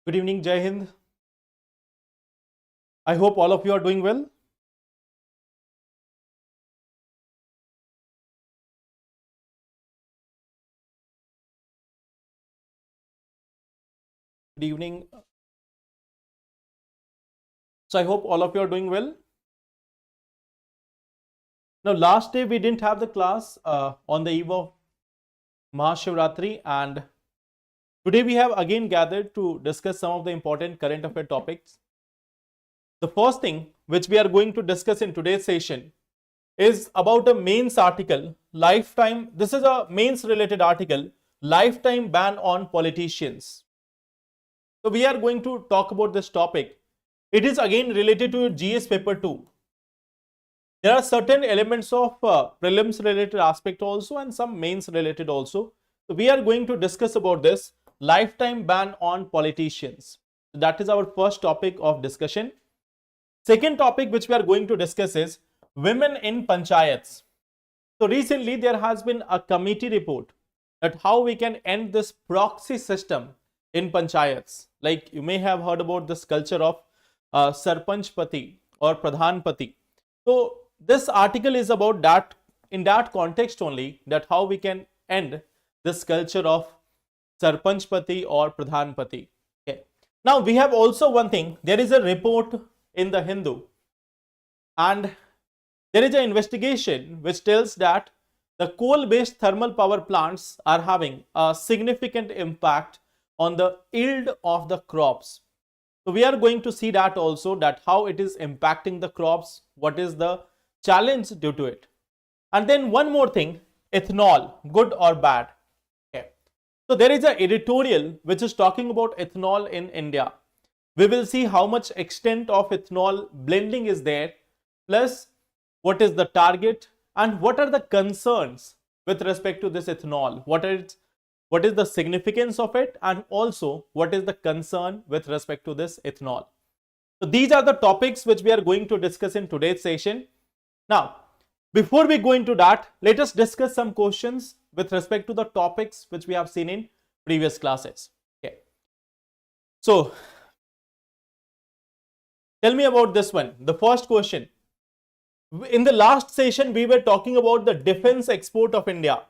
Good evening, Jai Hind. I hope all of you are doing well. Good evening. So I hope all of you are doing well. Now, last day we didn't have the class on the eve of Mahashivratri, and today we have again gathered to discuss some of the important current affair topics. The first thing which we are going to discuss in today's session is about a mains article, lifetime. This is a mains related article, lifetime ban on politicians. So we are going to talk about this topic. It is again related to GS paper 2. There are certain elements of prelims related aspect also and some mains related also. So we are going to discuss about this lifetime ban on politicians. That is our first topic of discussion. Second topic which we are going to discuss is women in panchayats. So recently there has been a committee report that how we can end this proxy system in panchayats. Like you may have heard about this culture of sarpanchpati or pradhanpati. So this article is about that, in that context only, that how we can end this culture of sarpanchpati or pradhanpati. Okay. Now we have also one thing, there is a report in the Hindu and there is an investigation which tells that the coal-based thermal power plants are having a significant impact on the yield of the crops. So we are going to see that also, that how it is impacting the crops, what is the challenge due to it. And then one more thing, ethanol, good or bad. Okay. So there is an editorial which is talking about ethanol in India. We will see how much extent of ethanol blending is there, plus what is the target and what are the concerns with respect to this ethanol. What is the significance of it, and also what is the concern with respect to this ethanol. So these are the topics which we are going to discuss in today's session. Now, before we go into that, let us discuss some questions with respect to the topics which we have seen in previous classes. Okay. So, tell me about this one. The first question. In the last session, we were talking about the defense export of India.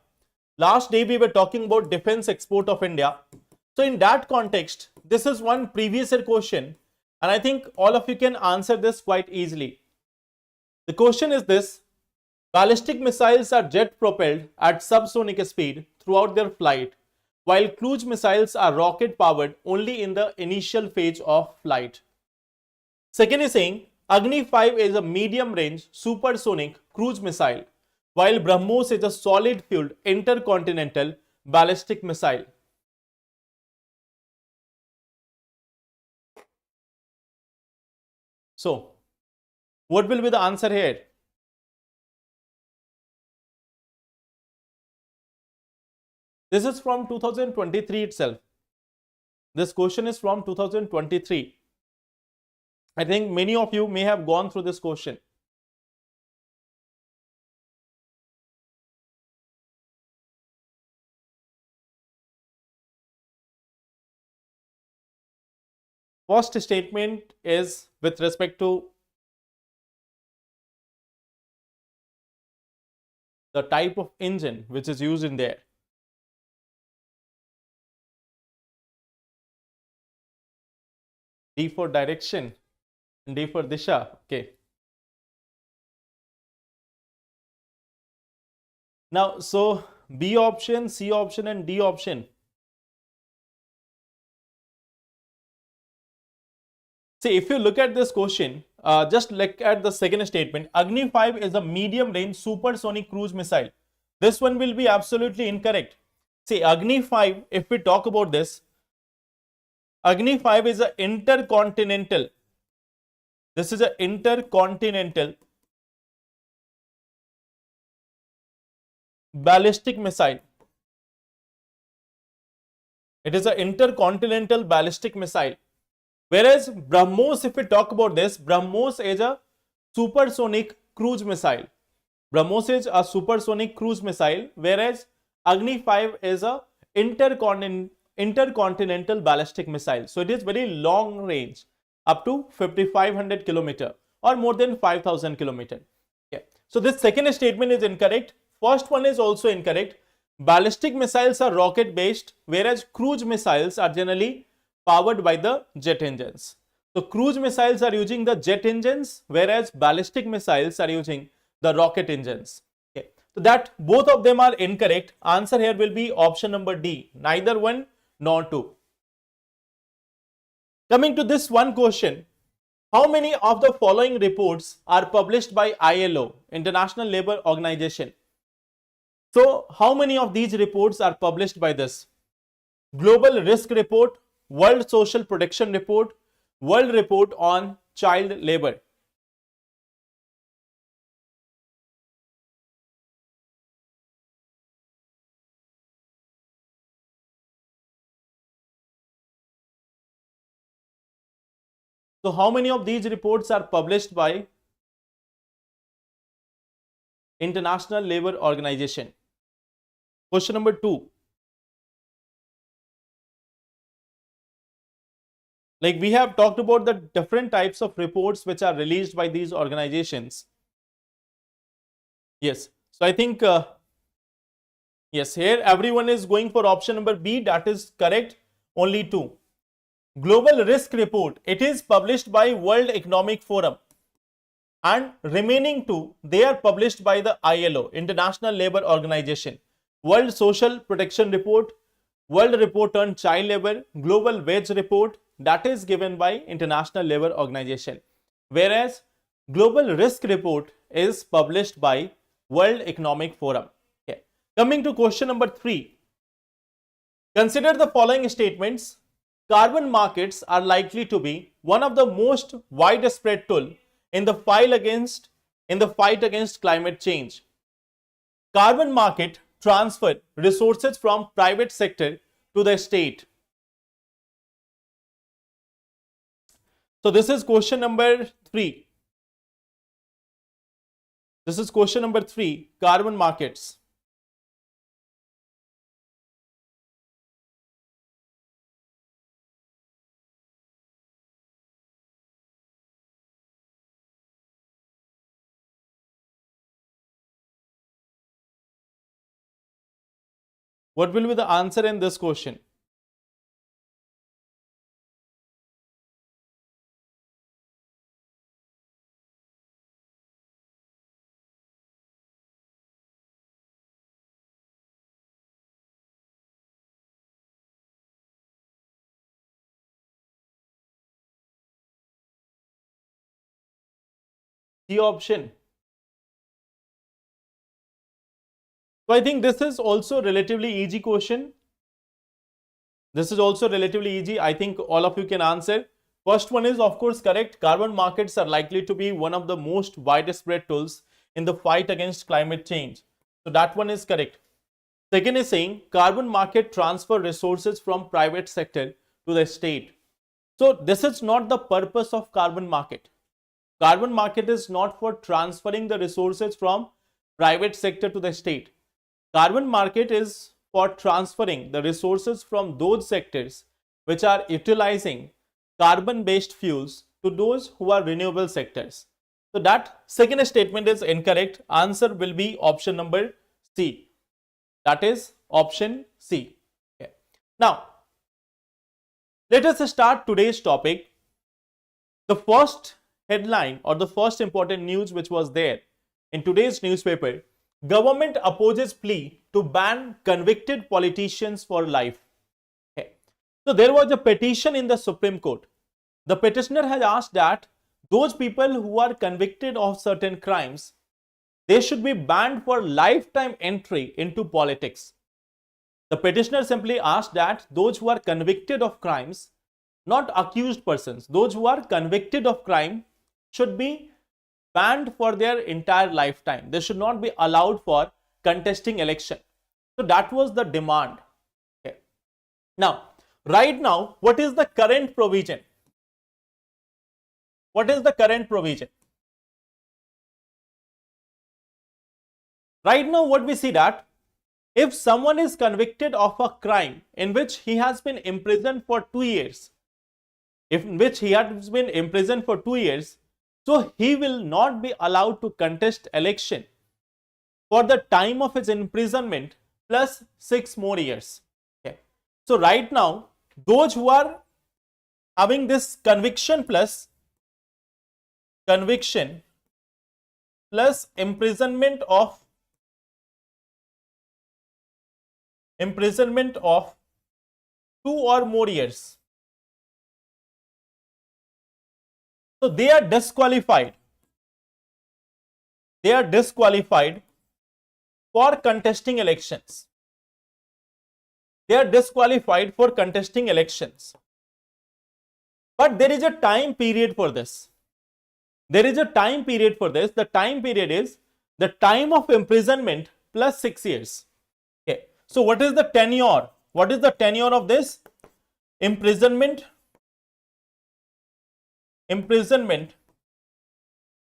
Last day, we were talking about defense export of India. So, in that context, this is one previous year question, and I think all of you can answer this quite easily. The question is this: ballistic missiles are jet propelled at subsonic speed throughout their flight, while cruise missiles are rocket powered only in the initial phase of flight. Second is saying Agni 5 is a medium range supersonic cruise missile, while BrahMos is a solid fueled intercontinental ballistic missile. So, what will be the answer here? This is from 2023 itself. This question is from 2023. I think many of you may have gone through this question. First statement is with respect to the type of engine which is used in there. D for direction and D for disha. Okay. Now, so B option, C option and D option. See, if you look at this question, just look at the second statement. Agni 5 is a medium range supersonic cruise missile. This one will be absolutely incorrect. See, Agni 5, if we talk about this, Agni 5 is an intercontinental. This is an intercontinental ballistic missile. It is an intercontinental ballistic missile. Whereas BrahMos, if we talk about this, BrahMos is a supersonic cruise missile. BrahMos is a supersonic cruise missile, whereas Agni 5 is a intercontinental ballistic missile. So it is very long range, up to 5500 kilometer or more than 5000 kilometer. Okay. So this second statement is incorrect. First one is also incorrect. Ballistic missiles are rocket based, whereas cruise missiles are generally powered by the jet engines. So cruise missiles are using the jet engines, whereas ballistic missiles are using the rocket engines. Okay. So that both of them are incorrect. Answer here will be option number D, neither one nor two. Coming to this one question, how many of the following reports are published by ILO, International Labour Organization? So how many of these reports are published by this? Global Risk Report, World Social Protection Report, World Report on Child Labor. So how many of these reports are published by International Labour Organization? Question number 2. Like we have talked about the different types of reports which are released by these organizations. Yes. So I think, yes, here everyone is going for option number B. That is correct. Only 2. Global Risk Report. It is published by World Economic Forum. And remaining 2, they are published by the ILO, International Labour Organization. World Social Protection Report, World Report on Child Labor, Global Wage Report, that is given by International Labour Organization. Whereas Global Risk Report is published by World Economic Forum. Okay. Coming to question number 3. Consider the following statements. Carbon markets are likely to be one of the most widespread tool in the fight against climate change. Carbon market transfer resources from private sector to the state. So this is question number 3. This is question number 3, carbon markets. What will be the answer in this question? C option. So I think this is also relatively easy question. This is also relatively easy. I think all of you can answer. First one is of course correct. Carbon markets are likely to be one of the most widespread tools in the fight against climate change. So that one is correct. Second is saying carbon market transfer resources from private sector to the state. So this is not the purpose of carbon market. Carbon market is not for transferring the resources from private sector to the state. Carbon market is for transferring the resources from those sectors which are utilizing carbon based fuels to those who are renewable sectors. So that second statement is incorrect. Answer will be option number C. That is option C. Okay. Now, let us start today's topic. The first headline or the first important news which was there in today's newspaper: government opposes plea to ban convicted politicians for life. Okay. So there was a petition in the Supreme Court. The petitioner has asked that those people who are convicted of certain crimes, they should be banned for lifetime entry into politics. The petitioner simply asked that those who are convicted of crimes, not accused persons, those who are convicted of crime should be banned for their entire lifetime. They should not be allowed for contesting election. So that was the demand. Okay. Now, right now, what is the current provision? What is the current provision? Right now, what we see that if someone is convicted of a crime in which he has been imprisoned for 2 years, so he will not be allowed to contest election for the time of his imprisonment plus 6 more years. Okay. So right now, those who are having this conviction plus imprisonment of 2 or more years, so they are disqualified. They are disqualified for contesting elections. They are disqualified for contesting elections. But there is a time period for this. There is a time period for this. The time period is the time of imprisonment plus 6 years. Okay. So what is the tenure? What is the tenure of this? Imprisonment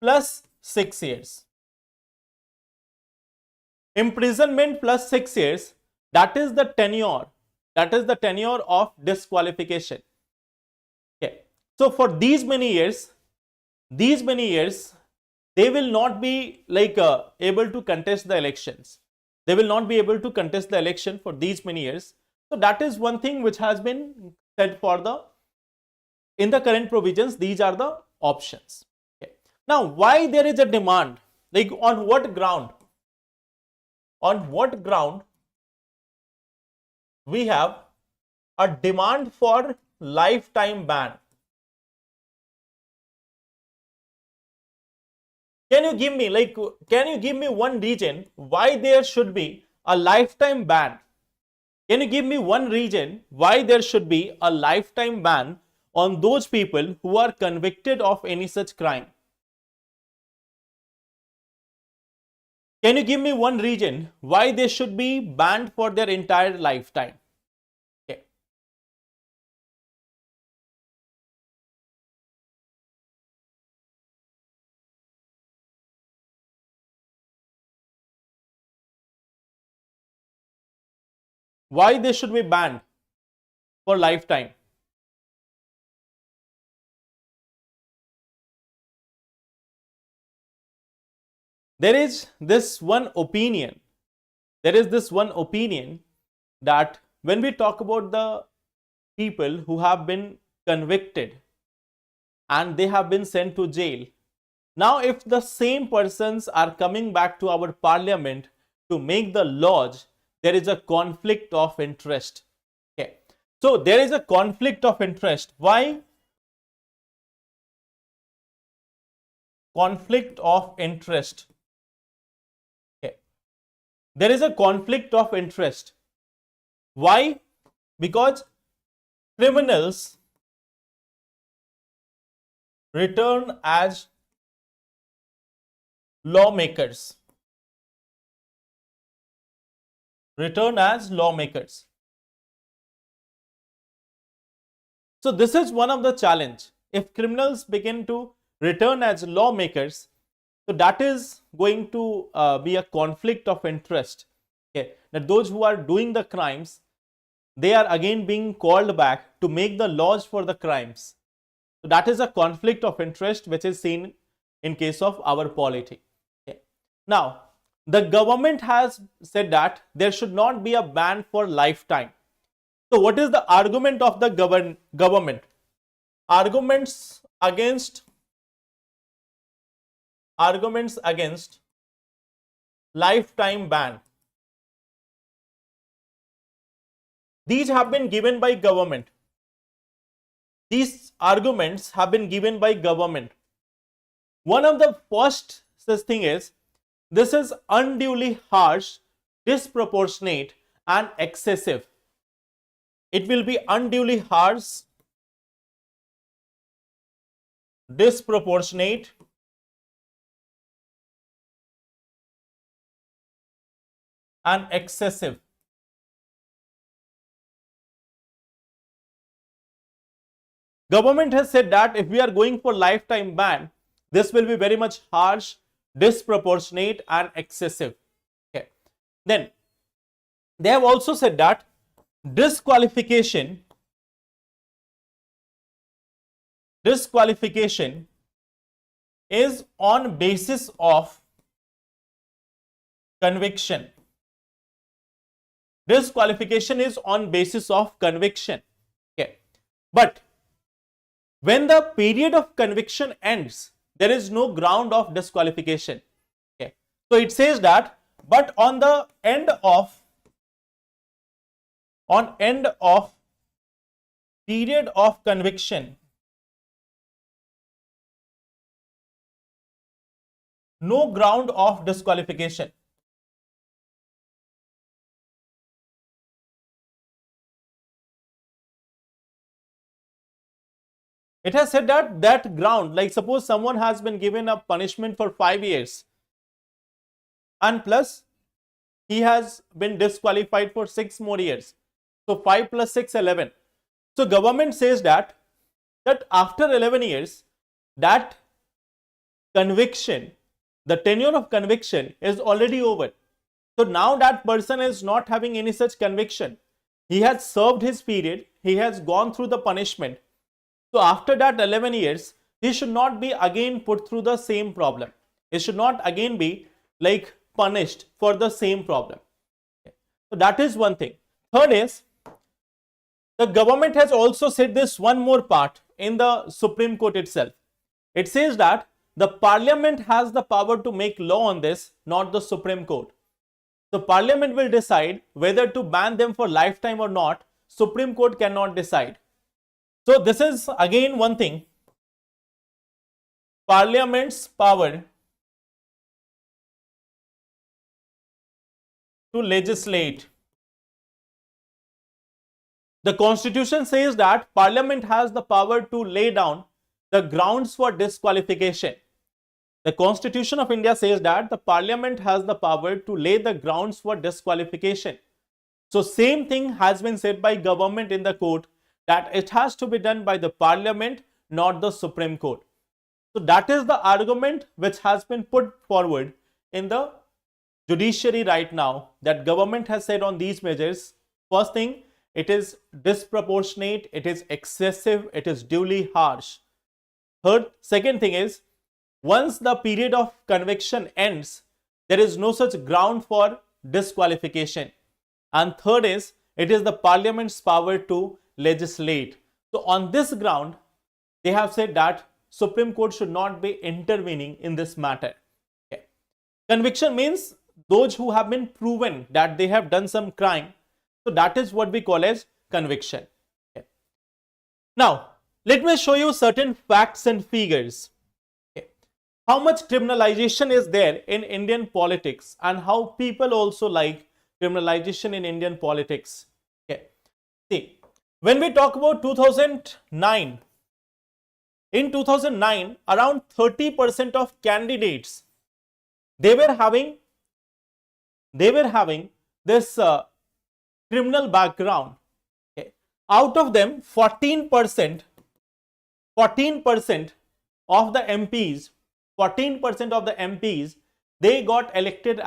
plus 6 years. Imprisonment plus 6 years, that is the tenure. That is the tenure of disqualification. Okay. So for these many years, they will not be able to contest the elections. They will not be able to contest the election for these many years. So that is one thing which has been said in the current provisions. These are the options. Okay. Now, why there is a demand? Like on what ground? On what ground we have a demand for lifetime ban? Can you give me one reason why there should be a lifetime ban? Can you give me one reason why there should be a lifetime ban on those people who are convicted of any such crime? Can you give me one reason why they should be banned for their entire lifetime? Okay. Why they should be banned for lifetime? There is this one opinion. That when we talk about the people who have been convicted and they have been sent to jail, now if the same persons are coming back to our parliament to make the laws, there is a conflict of interest. Okay. So there is a conflict of interest. Why? Conflict of interest. There is a conflict of interest. Why? Because criminals return as lawmakers. So this is one of the challenge. If criminals begin to return as lawmakers, so that is going to be a conflict of interest. Okay. That those who are doing the crimes, they are again being called back to make the laws for the crimes. So that is a conflict of interest which is seen in case of our polity. Okay. Now, the government has said that there should not be a ban for lifetime. So what is the argument of the government? Arguments against lifetime ban. These have been given by government. These arguments have been given by government. One of the first such thing is, this is unduly harsh, disproportionate and excessive. It will be unduly harsh, disproportionate and excessive. Government has said that if we are going for lifetime ban, this will be very much harsh, disproportionate and excessive. Okay. Then They have also said that disqualification is on basis of conviction. Disqualification is on basis of conviction. Okay. But when the period of conviction ends, there is no ground of disqualification. Okay. So it says that, but on the end of period of conviction, no ground of disqualification. It has said that that ground, like suppose someone has been given a punishment for 5 years and plus he has been disqualified for 6 more years. So 5 plus 6, 11. So government says that after 11 years, that conviction, the tenure of conviction is already over. So now that person is not having any such conviction. He has served his period. He has gone through the punishment. So after that 11 years, he should not be again put through the same problem. He should not again be like punished for the same problem. Okay. So that is one thing. Third is, the government has also said this one more part in the Supreme Court itself. It says that the Parliament has the power to make law on this, not the Supreme Court. So Parliament will decide whether to ban them for lifetime or not. Supreme Court cannot decide. So this is again one thing. Parliament's power to legislate. The Constitution says that Parliament has the power to lay down the grounds for disqualification. The Constitution of India says that the Parliament has the power to lay the grounds for disqualification. So same thing has been said by government in the court, that it has to be done by the Parliament, not the Supreme Court. So that is the argument which has been put forward in the judiciary right now, that government has said on these measures. First thing, it is disproportionate, it is excessive, it is duly harsh. Second thing is, once the period of conviction ends, there is no such ground for disqualification. And third is, it is the Parliament's power to legislate. So on this ground, they have said that Supreme Court should not be intervening in this matter. Okay. Conviction means those who have been proven that they have done some crime. So that is what we call as conviction. Okay. Now, let me show you certain facts and figures. Okay. How much criminalization is there in Indian politics and how people also like criminalization in Indian politics. Okay. See, when we talk about 2009, in 2009, around 30% of candidates, they were having this criminal background. Okay. Out of them, 14% of the MPs, they got elected.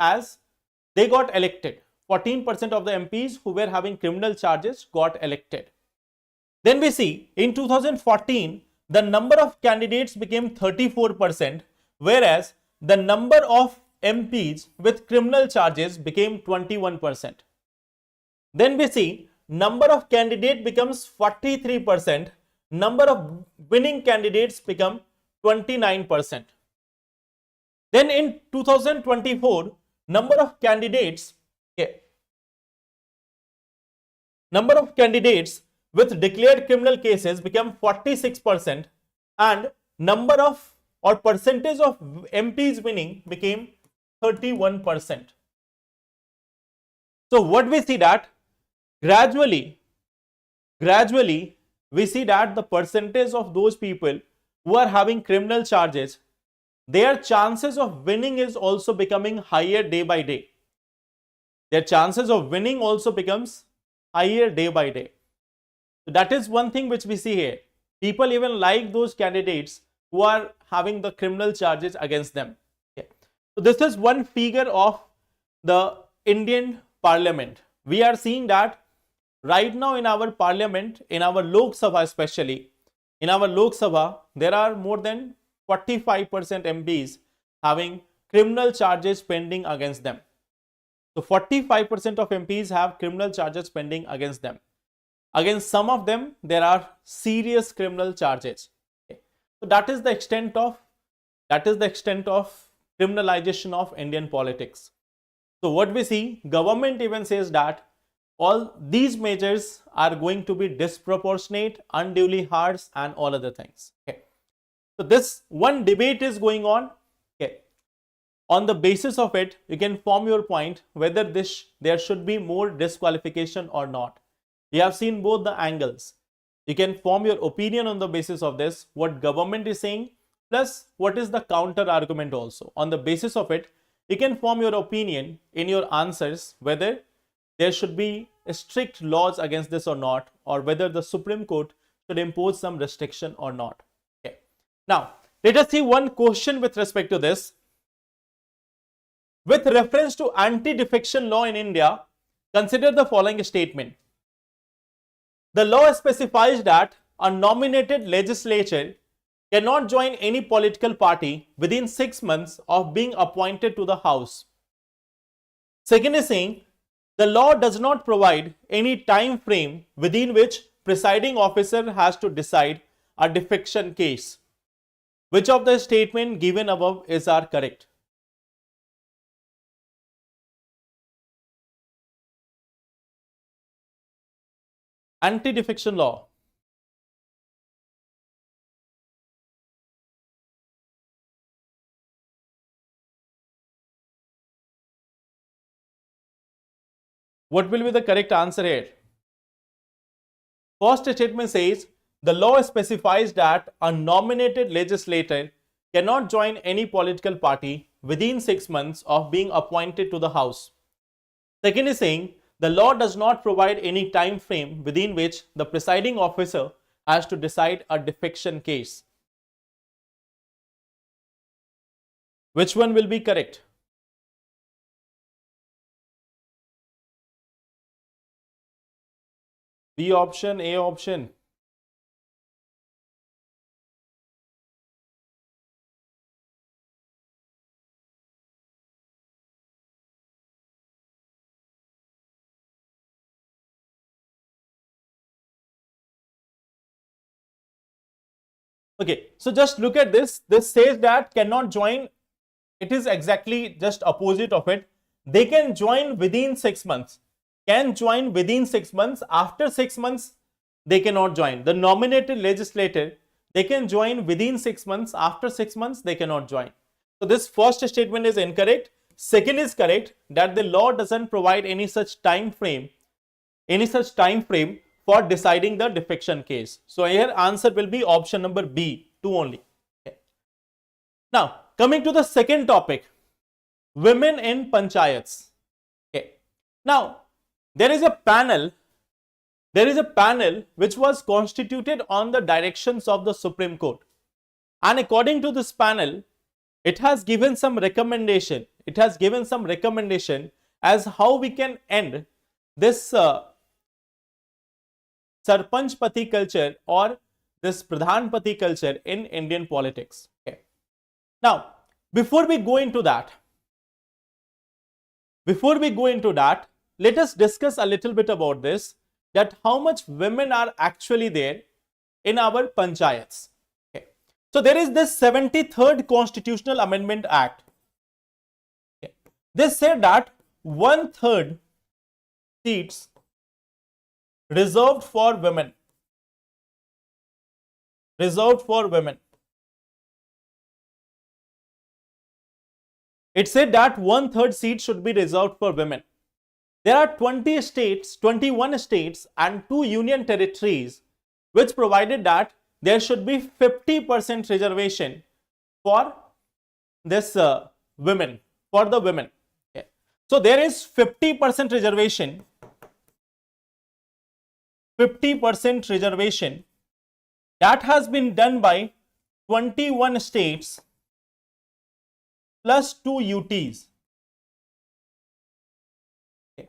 14% of the MPs who were having criminal charges got elected. Then we see in 2014, the number of candidates became 34%, whereas the number of MPs with criminal charges became 21%. Then we see number of candidates becomes 43%, number of winning candidates become 29%. Then in 2024, number of candidates with declared criminal cases become 46%, and number of or percentage of MPs winning became 31%. So what we see that gradually we see that the percentage of those people who are having criminal charges, their chances of winning is also becoming higher day by day. Their chances of winning also becomes higher day by day. So that is one thing which we see here. People even like those candidates who are having the criminal charges against them. Okay. So this is one figure of the Indian Parliament, we are seeing that right now in our parliament, in our Lok Sabha especially, in our Lok Sabha, there are more than 45% MPs having criminal charges pending against them. So 45% of MPs have criminal charges pending against them. Against some of them, there are serious criminal charges. Okay. So that is the extent of criminalization of Indian politics. So what we see, government even says that all these measures are going to be disproportionate, unduly harsh, and all other things. Okay. So this one debate is going on. Okay. On the basis of it, you can form your point whether there should be more disqualification or not. We have seen both the angles. You can form your opinion on the basis of this, what government is saying, plus what is the counter argument also. On the basis of it, you can form your opinion in your answers whether there should be strict laws against this or not, or whether the Supreme Court should impose some restriction or not. Okay. Now, let us see one question with respect to this. With reference to anti-defection law in India, consider the following statement. The law specifies that a nominated legislature cannot join any political party within 6 months of being appointed to the House. Second is saying, the law does not provide any time frame within which presiding officer has to decide a defection case. Which of the statement given above is correct? Anti-defection law. What will be the correct answer here? First statement says, the law specifies that a nominated legislator cannot join any political party within 6 months of being appointed to the House. Second is saying, the law does not provide any time frame within which the presiding officer has to decide a defection case. Which one will be correct? B option, A option. Okay, so just look at this. This says that cannot join. It is exactly just opposite of it. They can join within 6 months. Can join within 6 months. After 6 months, they cannot join. The nominated legislator, they can join within 6 months. After 6 months, they cannot join. So this first statement is incorrect. Second is correct, that the law doesn't provide any such time frame for deciding the defection case. So here answer will be option number B, 2 only. Okay. Now coming to the second topic, women in panchayats. Okay. Now there is a panel which was constituted on the directions of the Supreme Court, and according to this panel, it has given some recommendation. As how we can end this Sarpanchpati culture or this Pradhanpati culture in Indian politics. Okay. Now, before we go into that, let us discuss a little bit about this, that how much women are actually there in our panchayats. Okay. So there is this 73rd Constitutional Amendment Act. Okay. This said that 1/3 seats reserved for women. It said that 1/3 seat should be reserved for women. There are 21 states and 2 union territories which provided that there should be 50% reservation for this women, for the women. Okay. So there is 50% reservation. 50% reservation that has been done by 21 states plus 2 UTs. Okay.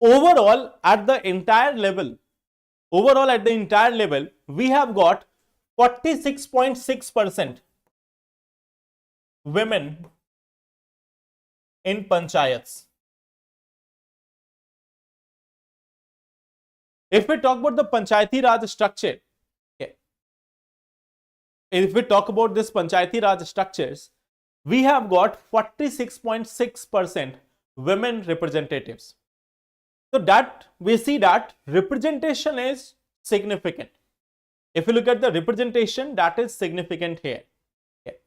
overall at the entire level, we have got 46.6% women in panchayats. If we talk about the Panchayati Raj structure, okay, if we talk about this Panchayati Raj structures, we have got 46.6% women representatives. So that we see that representation is significant. If you look at the representation, that is significant here. Okay.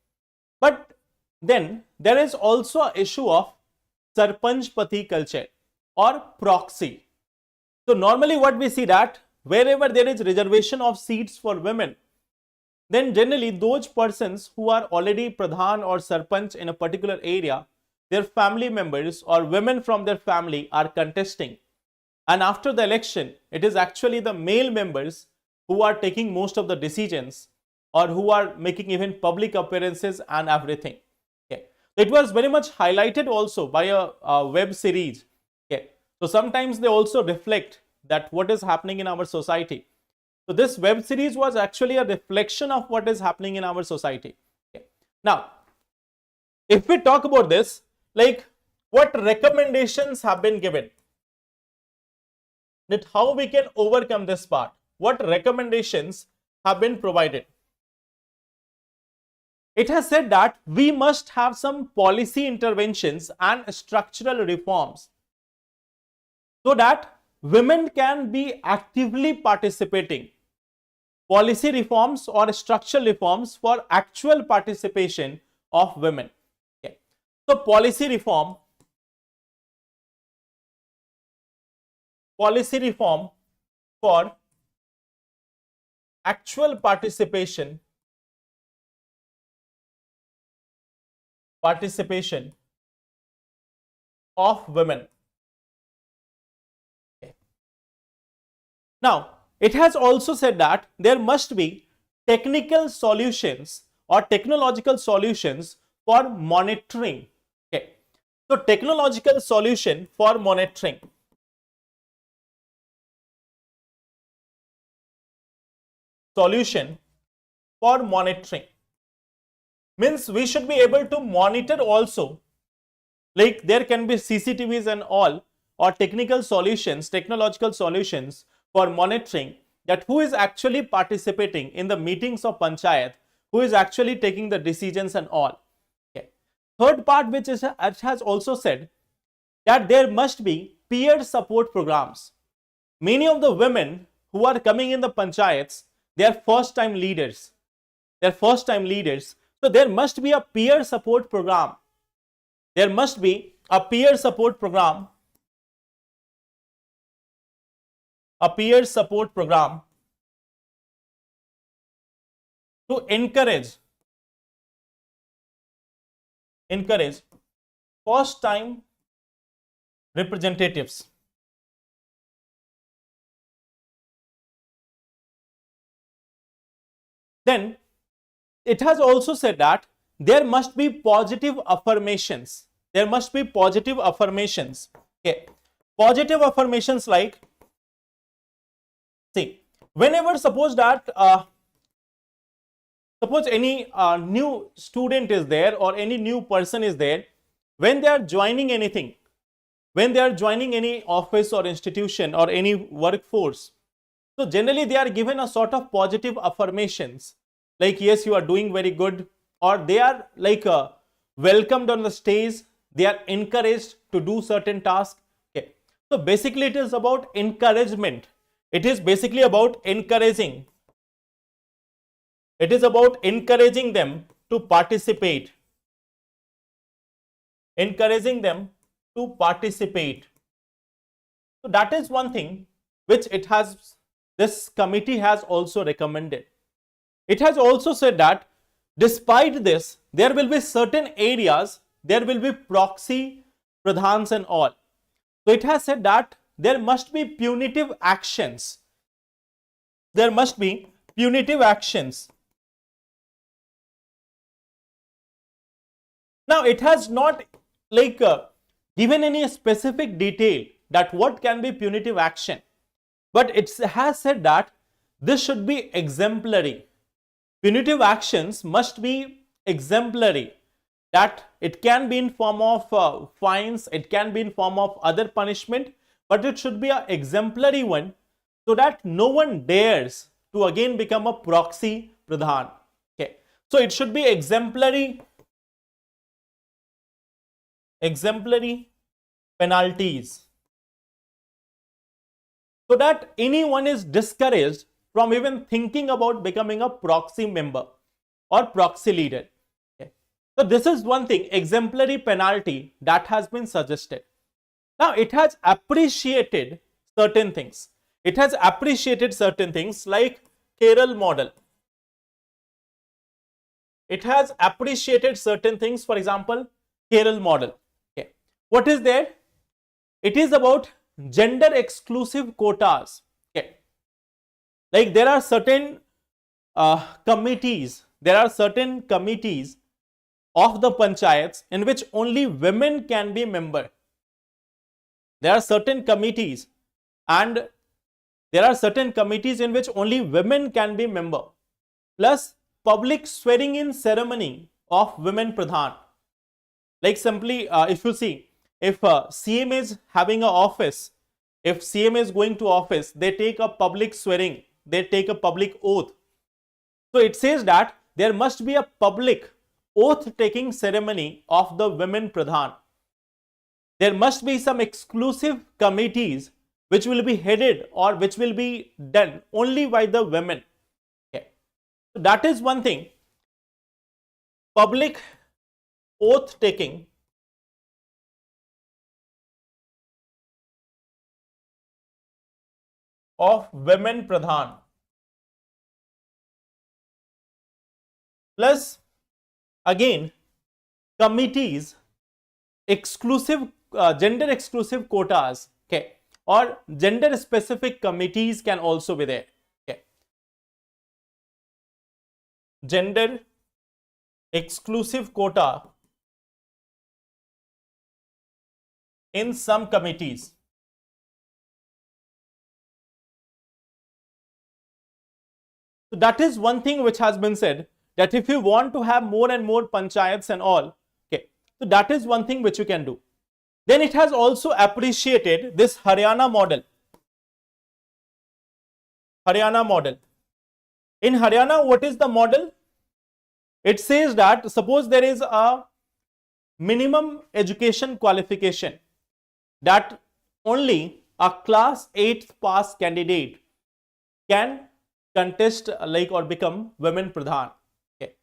But then there is also an issue of sarpanchpati culture or proxy. So normally what we see that wherever there is reservation of seats for women, then generally those persons who are already pradhan or sarpanch in a particular area, their family members or women from their family are contesting. And after the election, it is actually the male members who are taking most of the decisions or who are making even public appearances and everything. Okay. It was very much highlighted also by a web series. Okay. So sometimes they also reflect that what is happening in our society. So this web series was actually a reflection of what is happening in our society. Okay. Now, if we talk about this, like what recommendations have been given, that how we can overcome this part, what recommendations have been provided. It has said that we must have some policy interventions and structural reforms so that women can be actively participating. Policy reforms or structural reforms for actual participation of women. Okay. So policy reform for actual participation of women. Okay. Now, it has also said that there must be technical solutions or technological solutions for monitoring. Okay. So, technological solution for monitoring. Solution for monitoring means we should be able to monitor also, like there can be CCTVs and all, or technological solutions for monitoring that who is actually participating in the meetings of panchayat, who is actually taking the decisions and all. Okay. Third part, which is it has also said that there must be peer support programs. Many of the women who are coming in the panchayats, they are first time leaders. So there must be a peer support program. There must be a peer support program. To encourage first time representatives. Then it has also said that there must be positive affirmations. Okay. Positive affirmations like, see, whenever suppose that suppose any new student is there or any new person is there, when they are joining anything, when they are joining any office or institution or any workforce, so generally they are given a sort of positive affirmations like, yes, you are doing very good, or they are like welcomed on the stage, they are encouraged to do certain tasks. Okay. So basically it is about encouragement. It is basically about encouraging. It is about encouraging them to participate. So that is one thing which this committee has also recommended. It has also said that despite this, there will be certain areas, there will be proxy pradhans and all. So it has said that there must be punitive actions. Now it has not like given any specific detail that what can be punitive action, but it has said that this should be exemplary. Punitive actions must be exemplary, that it can be in form of fines, it can be in form of other punishment, but it should be an exemplary one, so that no one dares to again become a proxy pradhan. Okay, so it should be exemplary penalties, so that anyone is discouraged from even thinking about becoming a proxy member or proxy leader. Okay. So this is one thing, exemplary penalty that has been suggested. Now it has appreciated certain things. It has appreciated certain things like Kerala model. It has appreciated certain things, for example, Kerala model. Okay. What is there? It is about gender exclusive quotas. Okay. Like there are certain committees of the panchayats in which only women can be member. There are certain committees and there are certain committees in which only women can be member. Plus public swearing in ceremony of women pradhan. Like simply if you see, if CM is having an office, if CM is going to office, they take a public swearing, they take a public oath. So it says that there must be a public oath taking ceremony of the women pradhan. There must be some exclusive committees which will be headed or which will be done only by the women. Okay. So that is one thing. Public oath taking of women pradhan. Plus again committees exclusive gender exclusive quotas, okay, or gender specific committees can also be there. Okay. Gender exclusive quota in some committees. So that is one thing which has been said, that if you want to have more and more panchayats and all, okay, so that is one thing which you can do. Then it has also appreciated this Haryana model. Haryana model. In Haryana, what is the model? It says that suppose there is a minimum education qualification, that only a class 8th pass candidate can contest like or become women pradhan. Okay.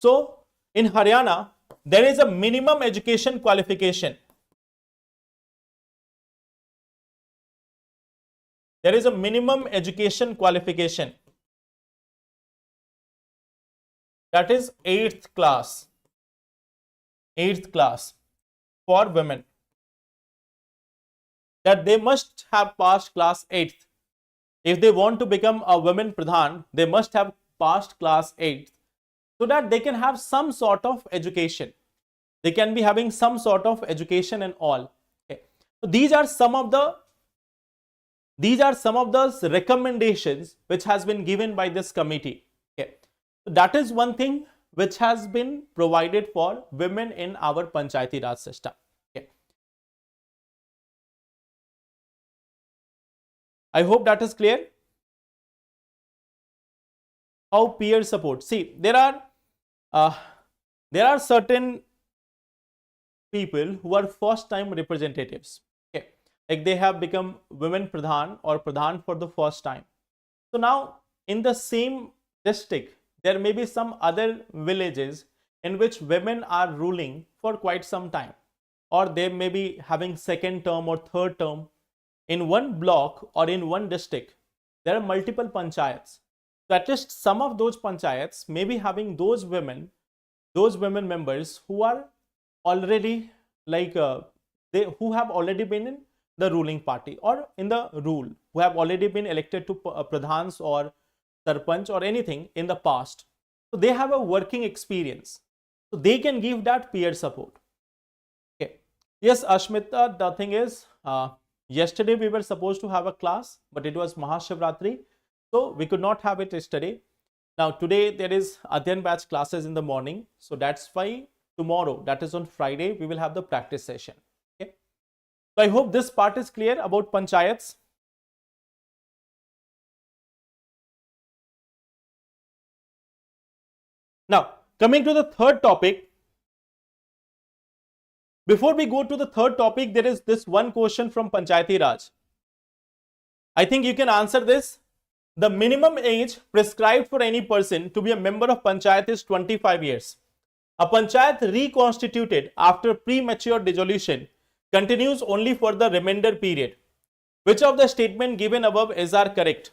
So in Haryana, there is a minimum education qualification. There is a minimum education qualification, that is 8th class for women, that they must have passed class 8th. If they want to become a women pradhan, they must have passed class 8th, so that they can have some sort of education. They can be having some sort of education and all. Okay. So these are some of the recommendations which has been given by this committee. Okay. So that is one thing which has been provided for women in our Panchayati Raj system. Okay. I hope that is clear. How peer support? See, there are certain people who are first time representatives. Okay. Like they have become women pradhan or pradhan for the first time. So now in the same district, there may be some other villages in which women are ruling for quite some time, or they may be having second term or third term. In one block or in one district, there are multiple panchayats. So at least some of those panchayats may be having those women members who are already like who have already been in the ruling party or in the rule, who have already been elected to pradhans or sarpanch or anything in the past. So they have a working experience. So they can give that peer support. Okay. Yes, Ashmita, the thing is, Yesterday we were supposed to have a class, but it was Mahashivratri, so we could not have it yesterday. Now today there is Adhyan batch classes in the morning, so that's why tomorrow, that is on Friday, we will have the practice session. Okay. So I hope this part is clear about panchayats. Now coming to the third topic. Before we go to the third topic, there is this one question from Panchayati Raj. I think you can answer this. The minimum age prescribed for any person to be a member of Panchayat is 25 years. A Panchayat reconstituted after premature dissolution continues only for the remainder period. Which of the statement given above are correct?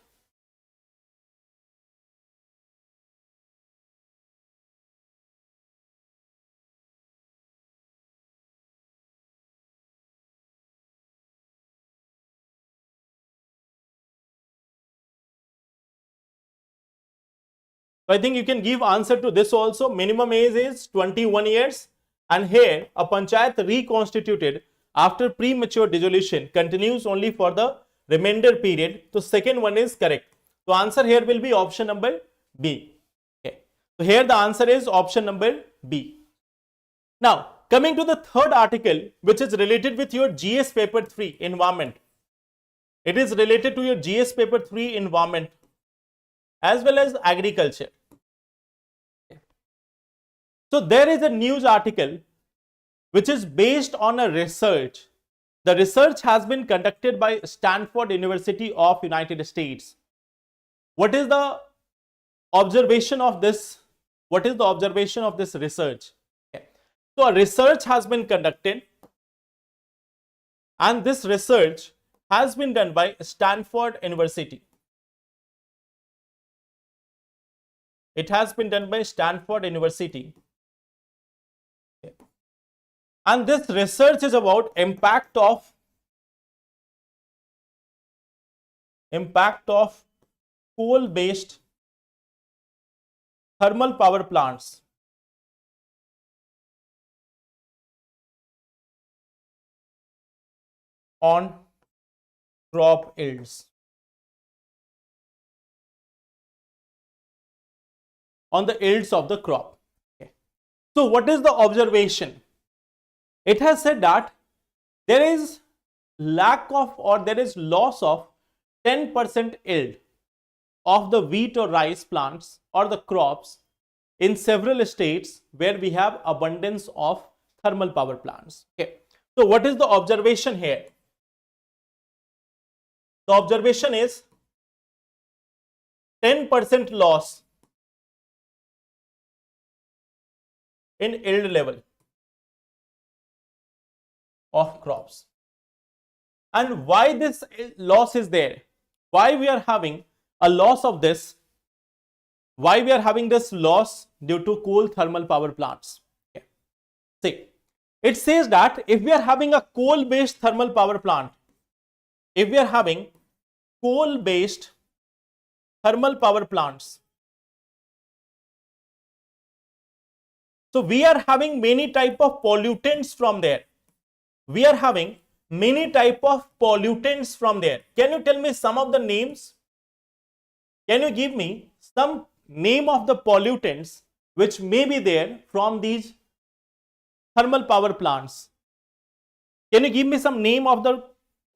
So I think you can give answer to this also. Minimum age is 21 years, and here a panchayat reconstituted after premature dissolution continues only for the remainder period. So second one is correct. So answer here will be option number B. Okay. So here the answer is option number B. Now coming to the third article, which is related with your GS paper 3 environment. It is related to your GS paper 3 environment as well as agriculture. So there is a news article which is based on a research. The research has been conducted by Stanford University of United States. What is the observation of this? What is the observation of this research? Okay. So a research has been conducted, and this research has been done by Stanford University. It has been done by Stanford University. And this research is about impact of coal-based thermal power plants on crop yields. On the yields of the crop. Okay. So what is the observation? It has said that there is lack of, or there is loss of 10% yield of the wheat or rice plants or the crops in several states where we have abundance of thermal power plants. Okay. So what is the observation here? The observation is 10% loss in yield level of crops. And why this loss is there? Why we are having a loss of this? Why we are having this loss due to coal thermal power plants? Okay. See, it says that if we are having a coal-based thermal power plant, if we are having coal-based thermal power plants, so we are having many type of pollutants from there. We are having many type of pollutants from there. Can you tell me some of the names? Can you give me some name of the pollutants which may be there from these thermal power plants? Can you give me some name of the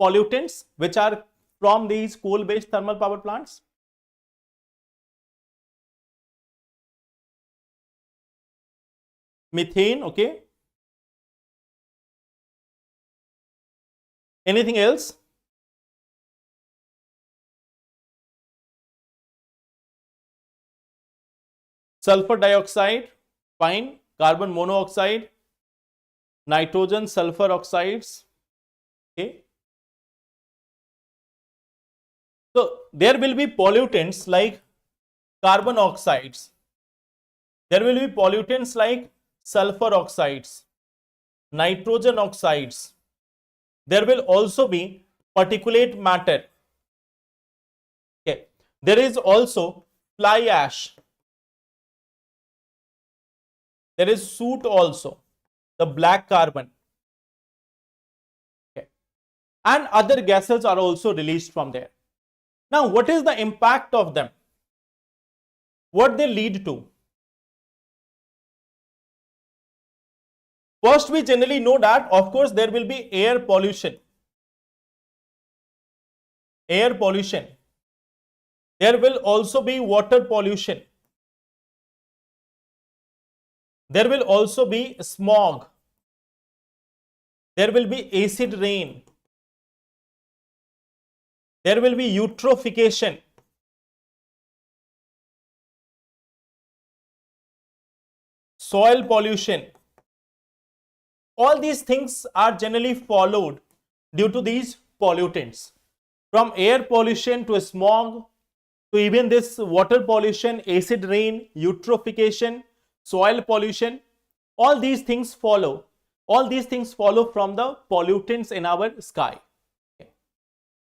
pollutants which are from these coal-based thermal power plants? Methane, okay. Anything else? Sulfur dioxide, fine. Carbon monoxide, nitrogen sulfur oxides. Okay. So there will be pollutants like carbon oxides. There will be pollutants like sulfur oxides, nitrogen oxides. There will also be particulate matter. Okay. There is also fly ash. There is soot also, the black carbon. Okay. and other gases are also released from there. Now, what is the impact of them? What they lead to? First, we generally know that, of course, there will be air pollution. Air pollution. There will also be water pollution. There will also be smog. There will be acid rain. There will be eutrophication. Soil pollution. All these things are generally followed due to these pollutants. From air pollution to smog to even this water pollution, acid rain, eutrophication, soil pollution, all these things follow. All these things follow from the pollutants in our sky. Okay.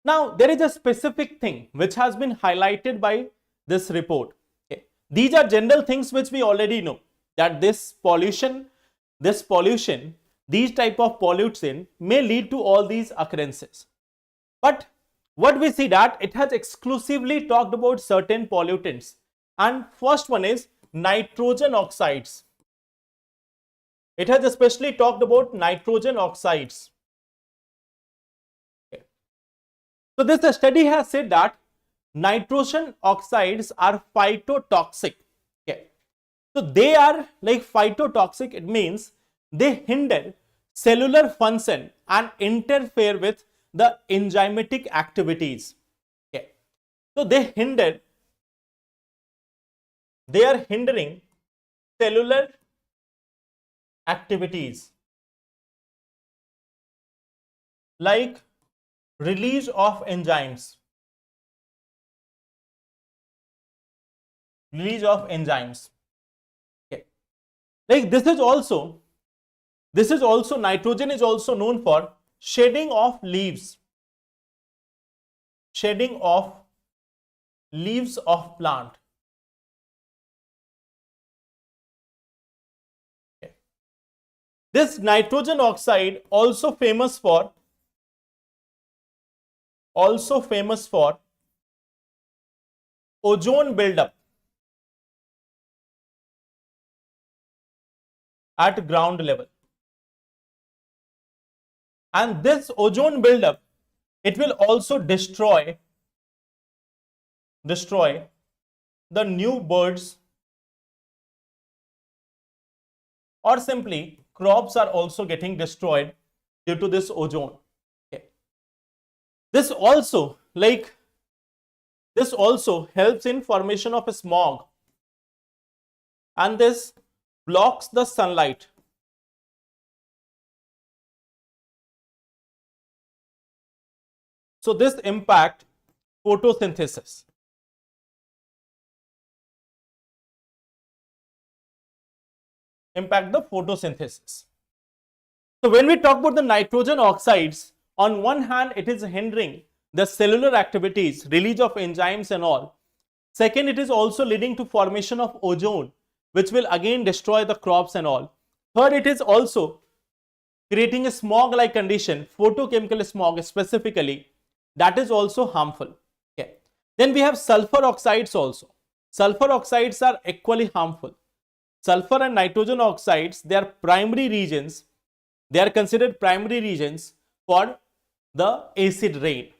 Now, there is a specific thing which has been highlighted by this report. Okay. These are general things which we already know, that this pollution, these type of pollution may lead to all these occurrences. But what we see that it has exclusively talked about certain pollutants, and first one is nitrogen oxides. It has especially talked about nitrogen oxides. Okay. So this study has said that nitrogen oxides are phytotoxic. Okay. So they are like phytotoxic. It means they hinder cellular function and interfere with the enzymatic activities. Okay. So they are hindering cellular activities like release of enzymes. Okay. Like this is also nitrogen is also known for shedding of leaves. Shedding of leaves of plant. Okay. This nitrogen oxide also famous for ozone buildup at ground level. And this ozone buildup, it will also destroy the new birds, or simply crops are also getting destroyed due to this ozone. Okay. This also helps in formation of a smog, and this blocks the sunlight. So this impact photosynthesis. Impact the photosynthesis. So when we talk about the nitrogen oxides, on one hand it is hindering the cellular activities, release of enzymes and all. Second, it is also leading to formation of ozone, which will again destroy the crops and all. Third, it is also creating a smog-like condition, photochemical smog specifically, that is also harmful. Okay. Then we have sulfur oxides also. Sulfur oxides are equally harmful. Sulfur and nitrogen oxides, they are primary regions. They are considered primary regions for the acid rain.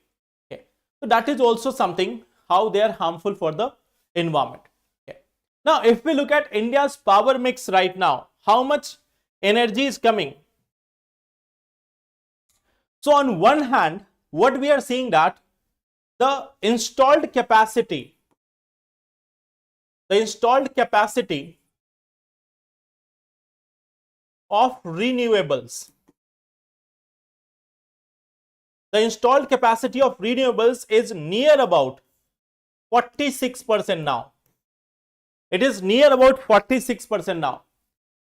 Okay. So that is also something how they are harmful for the environment. Okay. Now, if we look at India's power mix right now, how much energy is coming? So on one hand, what we are seeing that the installed capacity of renewables. The installed capacity of renewables is near about 46% now. It is near about 46% now.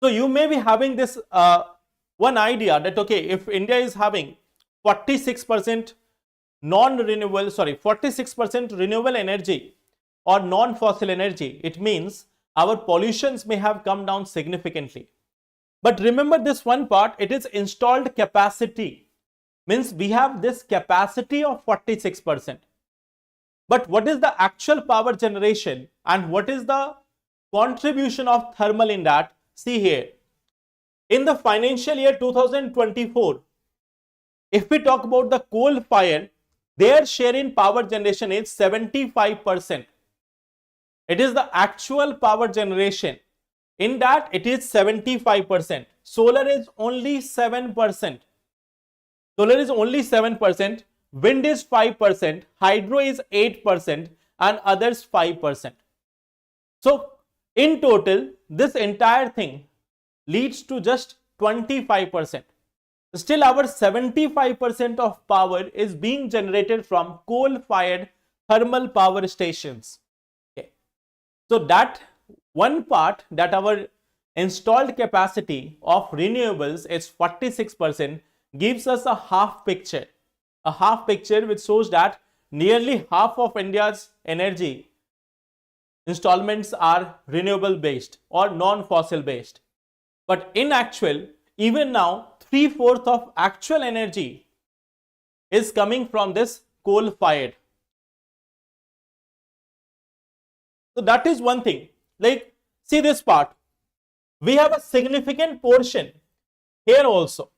So you may be having this one idea that okay, if India is having 46% 46% renewable energy or non-fossil energy, it means our pollutions may have come down significantly. But remember this one part, it is installed capacity. Means we have this capacity of 46%. But what is the actual power generation and what is the contribution of thermal in that? See here. In the financial year 2024, if we talk about the coal fire, their share in power generation is 75%. It is the actual power generation. In that, it is 75%. Solar is only 7%. Solar is only 7%. Wind is 5%. Hydro is 8%. And others 5%. So, in total, this entire thing leads to just 25%. Still, our 75% of power is being generated from coal-fired thermal power stations. Okay. So, that one part, that our installed capacity of renewables is 46%, gives us a half picture. A half picture which shows that nearly half of India's energy installments are renewable based or non-fossil based. But in actual, even now, 3/4 of actual energy is coming from this coal fired. So that is one thing. Like, see this part. We have a significant portion here also.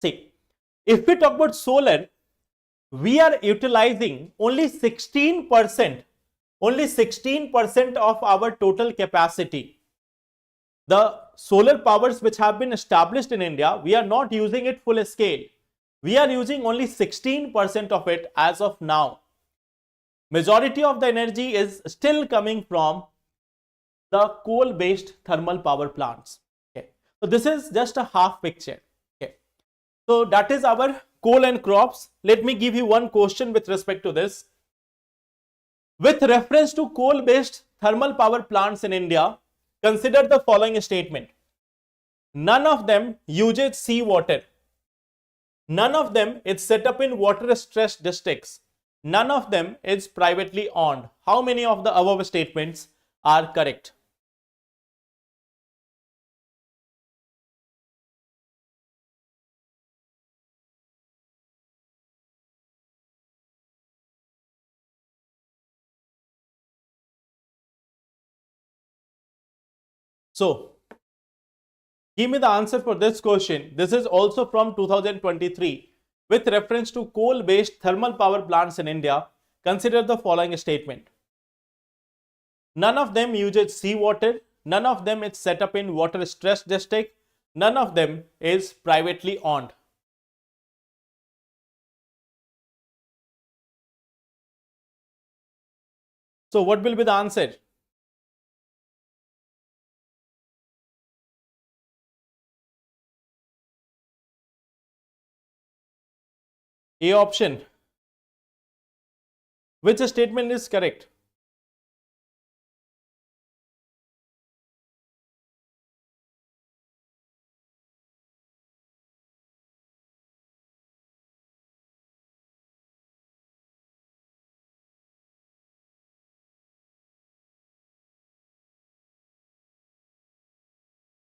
See, if we talk about solar, we are utilizing only 16%. Only 16% of our total capacity. The solar powers which have been established in India, we are not using it full scale. We are using only 16% of it as of now. Majority of the energy is still coming from the coal-based thermal power plants. Okay. So this is just a half picture. Okay. So that is our coal and crops. Let me give you one question with respect to this. With reference to coal-based thermal power plants in India, consider the following statement. None of them uses seawater. None of them is set up in water-stressed districts. None of them is privately owned. How many of the above statements are correct? So, give me the answer for this question. This is also from 2023. With reference to coal-based thermal power plants in India, consider the following statement. None of them uses seawater. None of them is set up in water-stressed district. None of them is privately owned. So, what will be the answer? A option. Which statement is correct?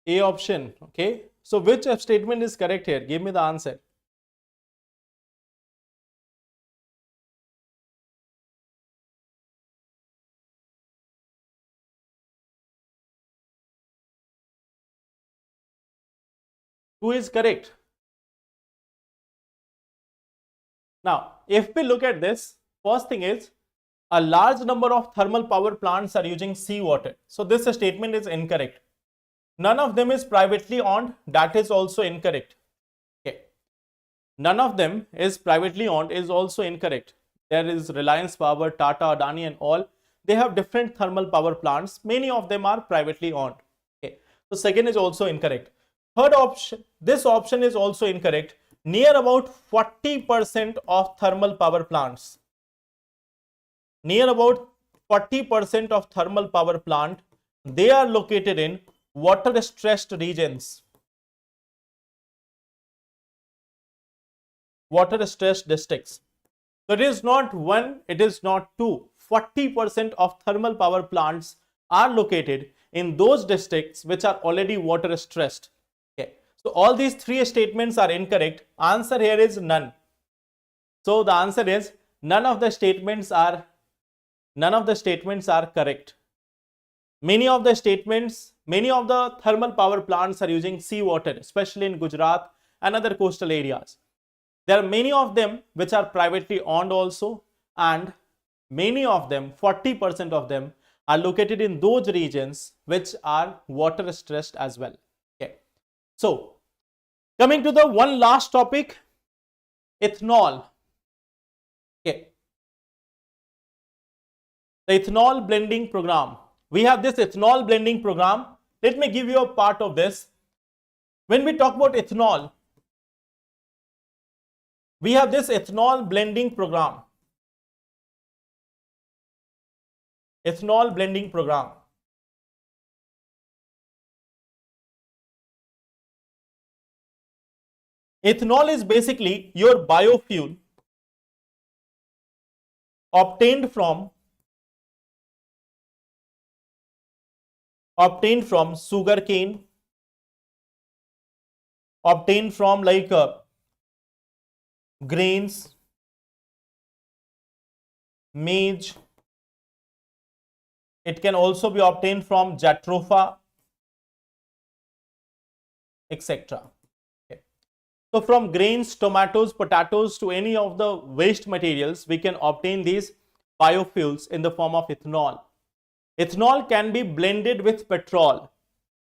A option. Okay. So, which statement is correct here? Give me the answer. Who is correct? Now, if we look at this, first thing is a large number of thermal power plants are using seawater. So, this statement is incorrect. None of them is privately owned. That is also incorrect. Okay. None of them is privately owned is also incorrect. There is Reliance Power, Tata, Adani and all. They have different thermal power plants. Many of them are privately owned. Okay. So, second is also incorrect. Third option, this option is also incorrect. Near about 40% of thermal power plants, near about 40% of thermal power plant, they are located in water stressed regions, water stressed districts. So it is not one, it is not two. 40% of thermal power plants are located in those districts which are already water stressed. Okay. So all these three statements are incorrect. Answer here is none. So the answer is none of the statements are correct. Many of the thermal power plants are using seawater, especially in Gujarat and other coastal areas. There are many of them which are privately owned also, and many of them, 40% of them, are located in those regions which are water stressed as well. Okay. So coming to the one last topic, ethanol. Okay. The ethanol blending program. We have this ethanol blending program. Let me give you a part of this. When we talk about ethanol, we have this ethanol blending program. Ethanol blending program. Ethanol is basically your biofuel obtained from sugar cane, obtained from like grains, maize. It can also be obtained from jatropha, etc. Okay. So from grains, tomatoes, potatoes to any of the waste materials, we can obtain these biofuels in the form of ethanol. Ethanol can be blended with petrol.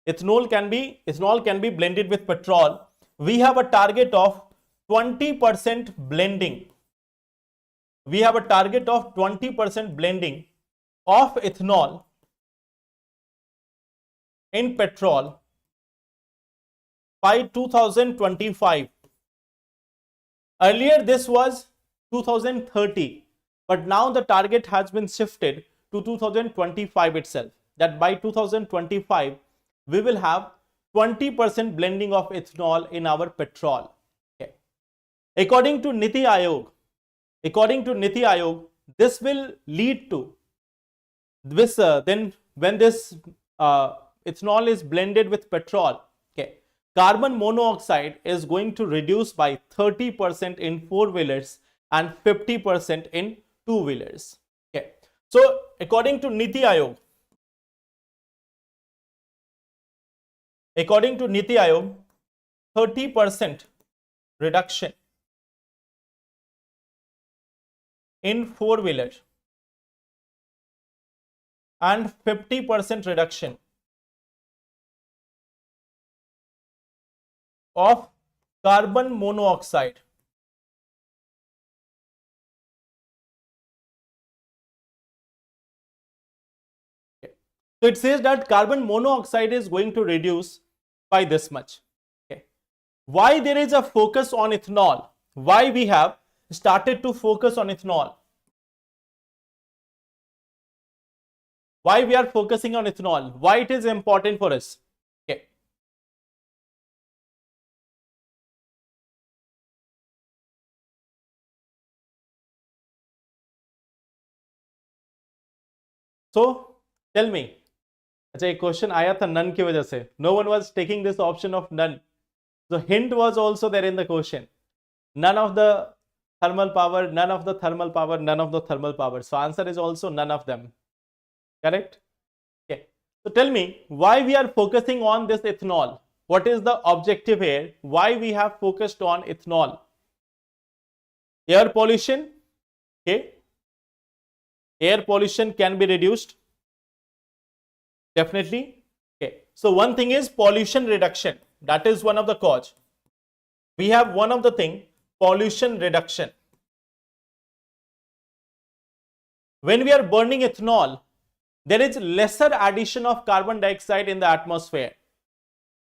Ethanol can be blended with petrol. We have a target of 20% blending. We have a target of 20% blending of ethanol in petrol by 2025. Earlier this was 2030, but now the target has been shifted to 2025 itself, that by 2025 we will have 20% blending of ethanol in our petrol. Okay. According to Niti Aayog, this will lead to this then when this ethanol is blended with petrol, okay, carbon monoxide is going to reduce by 30% in four-wheelers and 50% in two-wheelers. Okay. So according to Niti Aayog, 30% reduction in four-wheeler and 50% reduction of carbon monoxide. Okay. So it says that carbon monoxide is going to reduce by this much. Okay. Why there is a focus on ethanol? Why we have started to focus on ethanol? Why we are focusing on ethanol? Why it is important for us? Okay. So tell me. अच्छा एक question आया था none की वजह से. No one was taking this option of none. So hint was also there in the question. None of the thermal power, none of the thermal power, none of the thermal power. So answer is also none of them. Correct? Okay. So tell me why we are focusing on this ethanol. What is the objective here? Why we have focused on ethanol? Air pollution. Okay. Air pollution can be reduced. Definitely. Okay. So one thing is pollution reduction. That is one of the cause. We have one of the thing, pollution reduction. When we are burning ethanol, there is lesser addition of carbon dioxide in the atmosphere.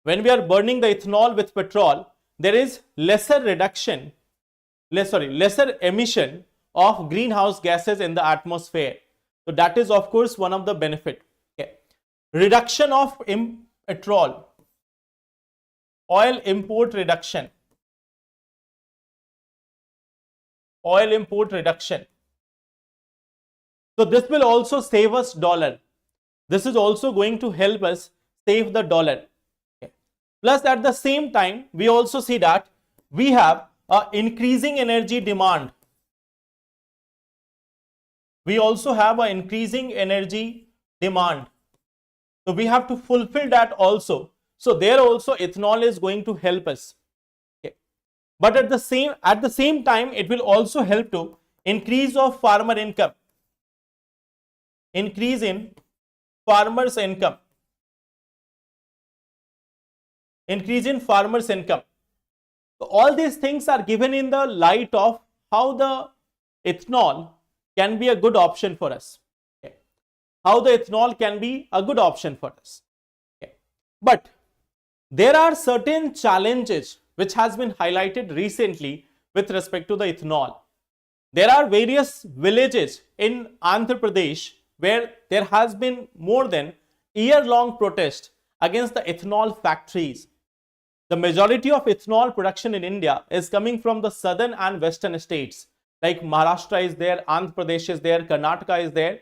When we are burning the ethanol with petrol, there is lesser emission of greenhouse gases in the atmosphere. So that is of course one of the benefit. Okay. Reduction of petrol, oil import reduction. Oil import reduction. So this will also save us dollar. This is also going to help us save the dollar. Okay. Plus at the same time, we also see that we have a increasing energy demand. We also have an increasing energy demand. So we have to fulfill that also. So there also ethanol is going to help us. Okay. But at the same time, it will also help to increase of farmer income. Increase in farmers' income. Increase in farmers' income. So all these things are given in the light of how the ethanol can be a good option for us. Okay. How the ethanol can be a good option for us. Okay. But there are certain challenges which has been highlighted recently with respect to the ethanol. There are various villages in Andhra Pradesh where there has been more than year-long protest against the ethanol factories. The majority of ethanol production in India is coming from the southern and western states, like Maharashtra is there, Andhra Pradesh is there, Karnataka is there.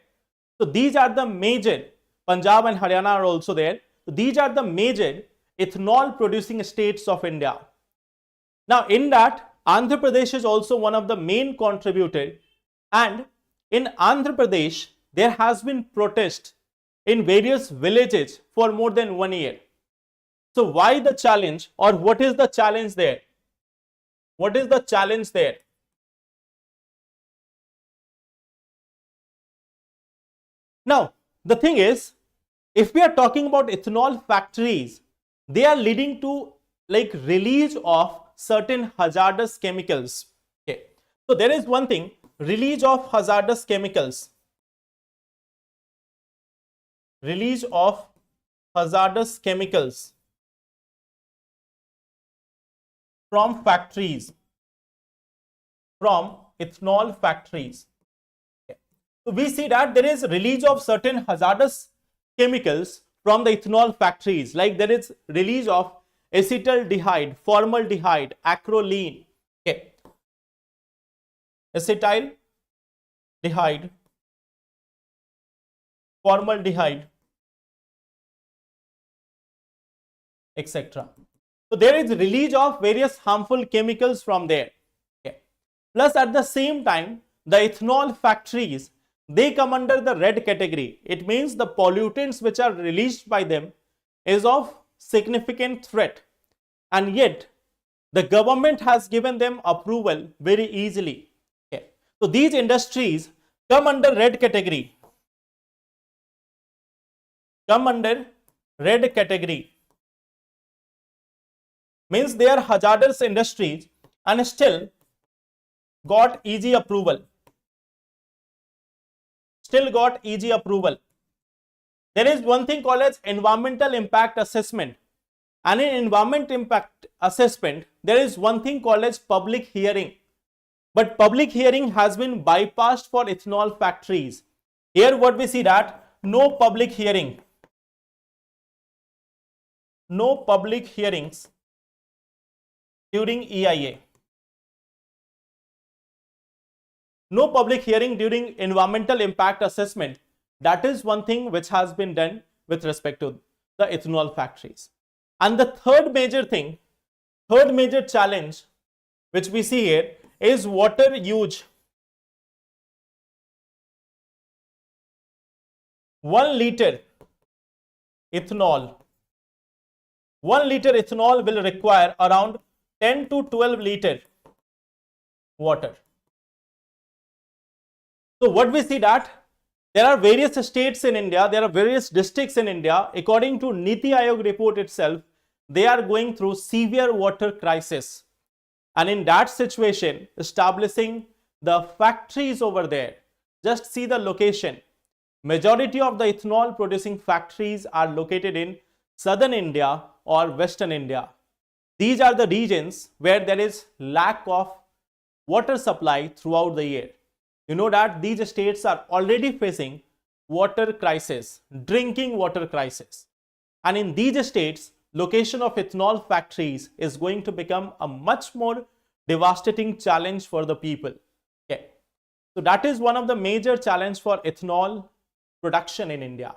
So these are the major, Punjab and Haryana are also there. So these are the major ethanol producing states of India. Now in that, Andhra Pradesh is also one of the main contributors, and in Andhra Pradesh there has been protest in various villages for more than 1 year. So why the challenge, or what is the challenge there? What is the challenge there? Now the thing is, if we are talking about ethanol factories, they are leading to like release of certain hazardous chemicals. Okay. So there is one thing, release of hazardous chemicals. Release of hazardous chemicals from factories, from ethanol factories. Okay. So we see that there is release of certain hazardous chemicals from the ethanol factories, like there is release of acetaldehyde, formaldehyde, acrolein, okay. Acetaldehyde, formaldehyde, etc. So there is release of various harmful chemicals from there. Okay. Plus at the same time, the ethanol factories, they come under the red category. It means the pollutants which are released by them is of significant threat, and yet the government has given them approval very easily. Okay. So these industries come under red category. Come under red category. Means they are hazardous industries and still got easy approval. Still got easy approval. There is one thing called as environmental impact assessment. And in environment impact assessment, there is one thing called as public hearing. But public hearing has been bypassed for ethanol factories. Here what we see that no public hearing. No public hearings during EIA. No public hearing during environmental impact assessment. That is one thing which has been done with respect to the ethanol factories. And the third major thing, third major challenge which we see here is water use. 1 liter ethanol. 1 liter ethanol will require around 10 to 12 liter water. So what we see that there are various states in India, there are various districts in India, according to Niti Aayog report itself, they are going through severe water crisis. And in that situation, establishing the factories over there, just see the location. Majority of the ethanol producing factories are located in southern India or western India. These are the regions where there is lack of water supply throughout the year. You know that these states are already facing water crisis, drinking water crisis. And in these states, location of ethanol factories is going to become a much more devastating challenge for the people. Okay. So that is one of the major challenge for ethanol production in India.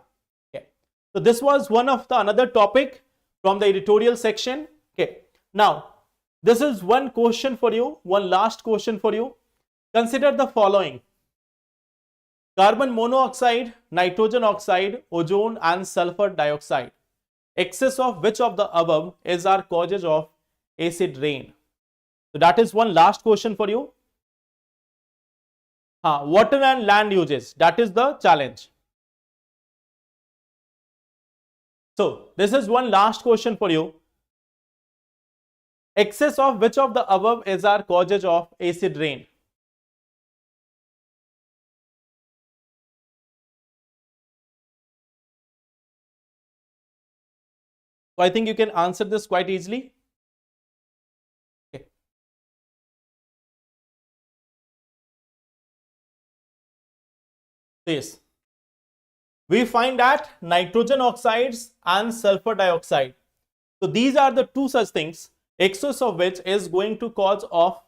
Okay. So this was one of the another topic from the editorial section. Okay, now this is one question for you, one last question for you. Consider the following: carbon monoxide, nitrogen oxide, ozone and sulfur dioxide. Excess of which of the above is our causes of acid rain? So that is one last question for you. Water and land uses, that is the challenge. So this is one last question for you. Excess of which of the above is our causes of acid rain? So I think you can answer this quite easily. Okay. Yes. We find that nitrogen oxides and sulfur dioxide. So these are the two such things, excess of which is going to cause of,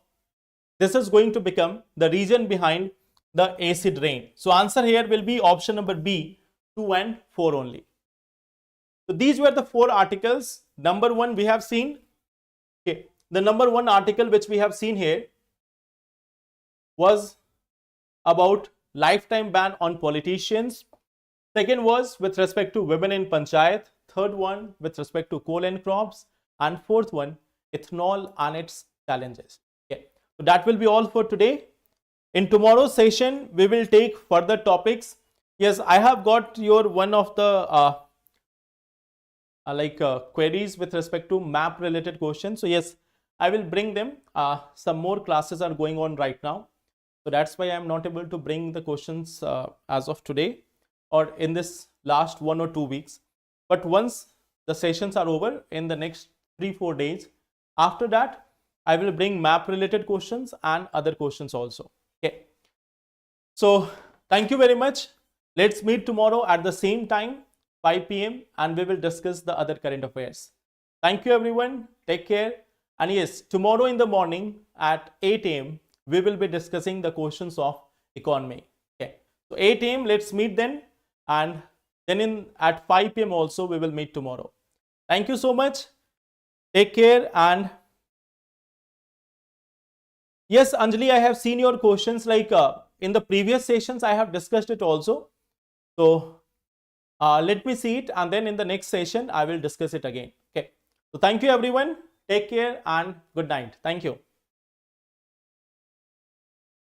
this is going to become the reason behind the acid rain. So answer here will be option number B, 2 and 4 only. So these were the 4 articles. Number 1 we have seen. Okay, the number 1 article which we have seen here was about lifetime ban on politicians. Second was with respect to women in panchayat. Third one with respect to coal and crops. And fourth one, ethanol and its challenges. Okay, so that will be all for today. In tomorrow's session, we will take further topics. Yes, I have got your one of the queries with respect to map related questions. So yes, I will bring them. Some more classes are going on right now. So that's why I am not able to bring the questions as of today or in this last 1 or 2 weeks. But once the sessions are over in the next 3-4 days, after that, I will bring map related questions and other questions also. Okay. So thank you very much. Let's meet tomorrow at the same time, 5 p.m. and we will discuss the other current affairs. Thank you everyone. Take care. And yes, tomorrow in the morning at 8 a.m. we will be discussing the questions of economy. Okay. So 8 a.m. let's meet then, and then at 5 p.m. also we will meet tomorrow. Thank you so much. Take care. And yes, Anjali, I have seen your questions like in the previous sessions I have discussed it also. So let me see it, and then in the next session I will discuss it again. Okay. So thank you everyone. Take care and good night. Thank you.